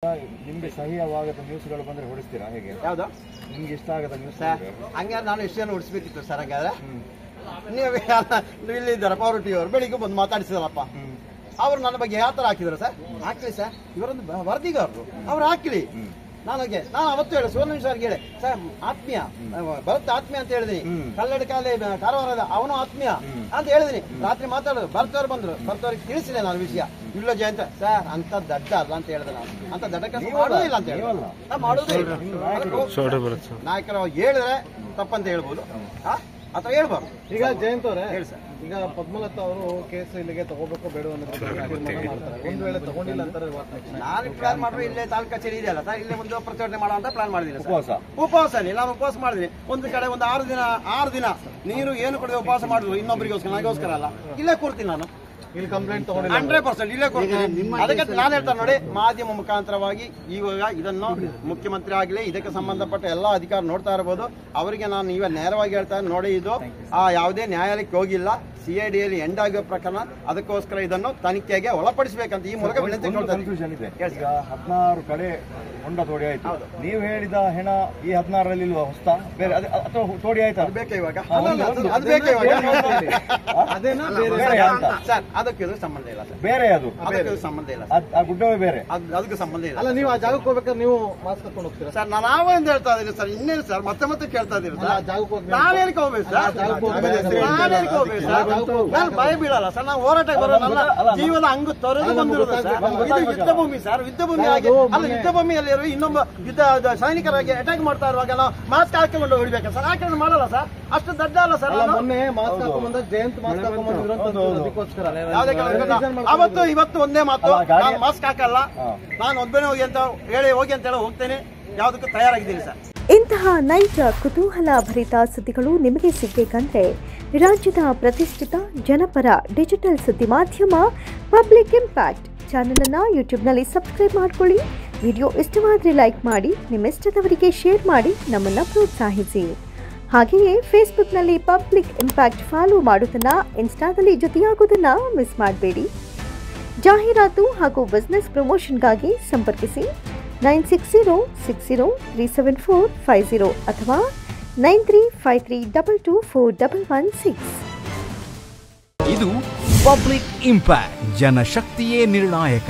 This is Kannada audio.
ನಿಮಗೆ ಸಹ್ಯವಾಗದ ನ್ಯೂಸ್ಗಳು ಬಂದ್ರೆ ಹೊಡಿಸ್ತೀರಾ ಹೇಗೆ? ಯಾವುದು ನಿಮ್ಗೆ ಇಷ್ಟ ಆಗದ ನ್ಯೂಸ್? ಹಂಗಾದ್ರೆ ನಾನು ಎಷ್ಟು ಜನ ಹೊಡಿಸ್ಬೇಕಿತ್ತು ಸರ್. ಹಂಗಾದ್ರೆ ನೀವು ಇಲ್ಲಿದ್ದಾರೆ ಪಾವರ್ಟಿ ಅವರು ಬೆಳಿಗ್ಗೆ ಬಂದು ಮಾತಾಡಿಸಿದಾರಪ್ಪ, ಅವ್ರು ನನ್ನ ಬಗ್ಗೆ ಯಾವ ತರ ಹಾಕಿದ್ರು ಸರ್? ಹಾಕ್ಲಿ ಸರ್, ಇವರೊಂದು ವರದಿಗಾರರು, ಅವ್ರು ಹಾಕ್ಲಿ. ನಾನು ಅವತ್ತು ಹೇಳಿ ಸುವರ್ಣ ಸರ್ಗೆ ಹೇಳಿ ಸರ್, ಆತ್ಮೀಯ ಭರತ್ ಆತ್ಮೀಯ ಅಂತ ಹೇಳಿದೀನಿ. ಕಲ್ಲಡ ಕಾಲೇ ಕಾರವಾರದ ಅವನು ಆತ್ಮೀಯ ಅಂತ ಹೇಳಿದೀನಿ. ರಾತ್ರಿ ಮಾತಾಡೋದು ಭರತವ್ರು ಬಂದ್ರು, ಭರತವ್ರಿಗೆ ತಿಳಿಸಿದೆ ನಾನು ವಿಷಯ. ಇಲ್ಲ ಜಯಂತ ಸರ್ ಅಂತ ದಡ್ಡ ಅಲ್ಲ ಅಂತ ಹೇಳಿದೆ. ನಾನು ಅಂತ ದಡ್ಡ ಕೆಲಸ ಮಾಡೋದಿಲ್ಲ ಅಂತ ಹೇಳಿ ನಾವು ಮಾಡೋದೇ ಇಲ್ಲ. ನಾಯಕರು ಹೇಳಿದ್ರೆ ತಪ್ಪಂತ ಹೇಳ್ಬೋದು ಅಥವಾ ಹೇಳ್ಬಾರ್ದು. ಈಗ ಜಯಂತ್ ಅವರೇ ಹೇಳಿ ಸರ್, ಈಗ ಪದ್ಮಲತಾ ಅವರು ಕೇಸ್ ಇಲ್ಲಿಗೆ ತಗೋಬೇಕು ಬೇಡ ಅನ್ನೋದು ಒಂದು ವೇಳೆ ತಗೊಂಡಿಲ್ಲ ಅಂತಾರೆ. ನಾನು ಪ್ಲಾನ್ ಮಾಡ್ರೆ ಇಲ್ಲೇ ತಾಲೂಕು ಕಚೇರಿ ಇದೆಯಲ್ಲ ಸರ್, ಇಲ್ಲೇ ಒಂದು ಪ್ರತಿಭಟನೆ ಮಾಡೋ ಅಂತ ಪ್ಲಾನ್ ಮಾಡಿದ್ದೀನಿ. ಉಪವಾಸ ನಾನು ಉಪವಾಸ ಮಾಡಿದ್ದೀನಿ. ಒಂದು ಕಡೆ ಒಂದು 6 ದಿನ ನೀರು ಏನು ಕುಡಿದು ಉಪವಾಸ ಮಾಡಿದ್ರು, ಇನ್ನೊಬ್ಬರಿಗೋಸ್ಕರ ನನಗೋಸ್ಕರ ಅಲ್ಲ. ಇಲ್ಲೇ ಕೂರ್ತೀನಿ ನಾನು. ಇಲ್ಲಿ ಕಂಪ್ಲೇಂಟ್ ತಗೊಂಡಿಲ್ಲ 100% ಇಲ್ಲೇ ಕೊಡ್ತೀನಿ. ಅದಕ್ಕೆ ನಾನು ಹೇಳ್ತಾರೆ ನೋಡಿ, ಮಾಧ್ಯಮ ಮುಖಾಂತರವಾಗಿ ಇವಾಗ ಇದನ್ನು ಮುಖ್ಯಮಂತ್ರಿ ಆಗಲಿ ಇದಕ್ಕೆ ಸಂಬಂಧಪಟ್ಟ ಎಲ್ಲಾ ಅಧಿಕಾರಿ ನೋಡ್ತಾ ಇರಬಹುದು. ಅವರಿಗೆ ನಾನು ಇವಾಗ ನೇರವಾಗಿ ಹೇಳ್ತಾ ನೋಡಿ, ಇದು ಯಾವುದೇ ನ್ಯಾಯಾಲಯಕ್ಕೆ ಹೋಗಿಲ್ಲ, CIDಯಲ್ಲಿ ಎಂಡ್ ಆಗೋ ಪ್ರಕರಣ. ಅದಕ್ಕೋಸ್ಕರ ಇದನ್ನು ತನಿಖೆಗೆ ಒಳಪಡಿಸಬೇಕಂತ ಈ ಮೂಲಕ ವಿನಂತಿ ಕೊಡ್ತಾರೆ. 16 ಕಡೆ ಹೊಂಡ ತೋಡಿ ಆಯ್ತು. ನೀವು ಹೇಳಿದ ಹೆಣ ಈ 16ರಲ್ಲಿ ಇಲ್ವಾ? ಹೊಸ್ತಾ ಬೇರೆ ಅಥವಾ ತೋಡಿ ಆಯ್ತಾ? ಅದು ಬೇಕಾ ಇವಾಗ? ಅದು ಬೇಕಾ ಇವಾಗ? ಅದೇನಾ ಸರ್, ಅದಕ್ಕೆ ಸಂಬಂಧ ಇಲ್ಲ ಸರ್. ಬೇರೆ ಅದು ಅದಕ್ಕೆ ಸಂಬಂಧ ಇಲ್ಲ. ಆ ಗುಡ್ಡವೇ ಬೇರೆ, ಅದಕ್ಕೆ ಸಂಬಂಧ ಇಲ್ಲ. ಅಲ್ಲ, ನೀವು ಆ ಜಾಗಕ್ಕೆ ಹೋಗ್ಬೇಕಾದ್ರೆ ನೀವು ಮಾಸ್ಕ್ ಹಾಕೊಂಡು ಹೋಗ್ತೀರಾ ಸರ್? ನಾವೇನ್ ಹೇಳ್ತಾ ಇದೀವಿ ಸರ್? ಇನ್ನೇನು ಸರ್ ಮತ್ತೆ ಕೇಳ್ತಾ ಇದೀರಿ ಸರ್? ನಾವೇನಕ್ಕೆ ಹೋಗ್ಬೇಕು ಸರ್? ನಾವೇನಕ್ಕೆ ಹೋಗ್ಬೇಕು ಸರ್? ನಾನು ಭಯ ಬೀಳಲ್ಲ ಸರ್. ನಾವು ಹೋರಾಟಕ್ಕೆ ಬರೋಲ್ಲ, ಜೀವನ ಹಂಗ ತೊರೆದು ಬಂದಿರೋದು ಸರ್. ಇದು ಯುದ್ಧ ಭೂಮಿ ಸರ್. ಯುದ್ಧ ಭೂಮಿ ಆಗಿ ಅಲ್ಲ, ಯುದ್ಧ ಭೂಮಿಯಲ್ಲಿ ಇನ್ನೊಬ್ಬ ಯುದ್ಧ ಸೈನಿಕರಾಗಿ ಅಟ್ಯಾಕ್ ಮಾಡ್ತಾ ಇರುವಾಗ ನಾವು ಮಾಸ್ಕ್ ಹಾಕೊಂಡು ಹೊಡಿಬೇಕಾ ಸರ್? ಹಾಕೊಂಡು ಮಾಡಲ್ಲ ಸರ್, ಅಷ್ಟು ದಡ್ಡ ಅಲ್ಲ ಸರ್. ಮೊನ್ನೆ ಮಾಸ್ಕ್ ಹಾಕೊಂಡ್ ಜಯಂತ್ ಮಾಸ್ಕ್ ಹಾಕೊಂಡ್ಬಂದಿದ್ರು ಅದಕ್ಕೋಸ್ಕರ ಅವತ್ತು ಇವತ್ತು ಒಂದೇ ಮಾತು, ನಾನು ಮಾಸ್ಕ್ ಹಾಕಲ್ಲ, ನಾನು ಒಬ್ಬನೇ ಹೋಗಿ ಅಂತ ಹೇಳಿ ಹೋಗ್ತೇನೆ. ಯಾವುದಕ್ಕೂ ತಯಾರಾಗಿದ್ದೀನಿ ಸರ್. ಇಂತಹ ನೈಜ ಕುತೂಹಲ ಭರಿತ ಸುದ್ದಿಗಳು ನಿಮಗೆ ಸಿಗಬೇಕಂದ್ರೆ ರಾಜ್ಯದ ಪ್ರತಿಷ್ಠಿತ ಜನಪರ ಡಿಜಿಟಲ್ ಸುದ್ದಿ ಮಾಧ್ಯಮ ಪಬ್ಲಿಕ್ ಇಂಪ್ಯಾಕ್ಟ್ ಚಾನೆಲ್ ಅನ್ನು ಯೂಟ್ಯೂಬ್ನಲ್ಲಿ ಸಬ್ಸ್ಕ್ರೈಬ್ ಮಾಡಿಕೊಳ್ಳಿ. ವಿಡಿಯೋ ಇಷ್ಟವಾದರೆ ಲೈಕ್ ಮಾಡಿ, ನಿಮ್ಮ ಇಷ್ಟದವರಿಗೆ ಶೇರ್ ಮಾಡಿ ನಮ್ಮನ್ನು ಪ್ರೋತ್ಸಾಹಿಸಿ. ಹಾಗೆಯೇ ಫೇಸ್ಬುಕ್ನಲ್ಲಿ ಪಬ್ಲಿಕ್ ಇಂಪ್ಯಾಕ್ಟ್ ಫಾಲೋ ಮಾಡೋದನ್ನು, ಇನ್ಸ್ಟಾದಲ್ಲಿ ಜೊತೆಯಾಗೋದನ್ನು ಮಿಸ್ ಮಾಡಬೇಡಿ. ಜಾಹೀರಾತು ಹಾಗೂ ಬಿಸ್ನೆಸ್ ಪ್ರಮೋಷನ್ಗಾಗಿ ಸಂಪರ್ಕಿಸಿ 9606037450 ಅಥವಾ 9353224116. ಇದು ಪಬ್ಲಿಕ್ ಇಂಪ್ಯಾಕ್ಟ್, ಜನಶಕ್ತಿಯೇ ನಿರ್ಣಾಯಕ.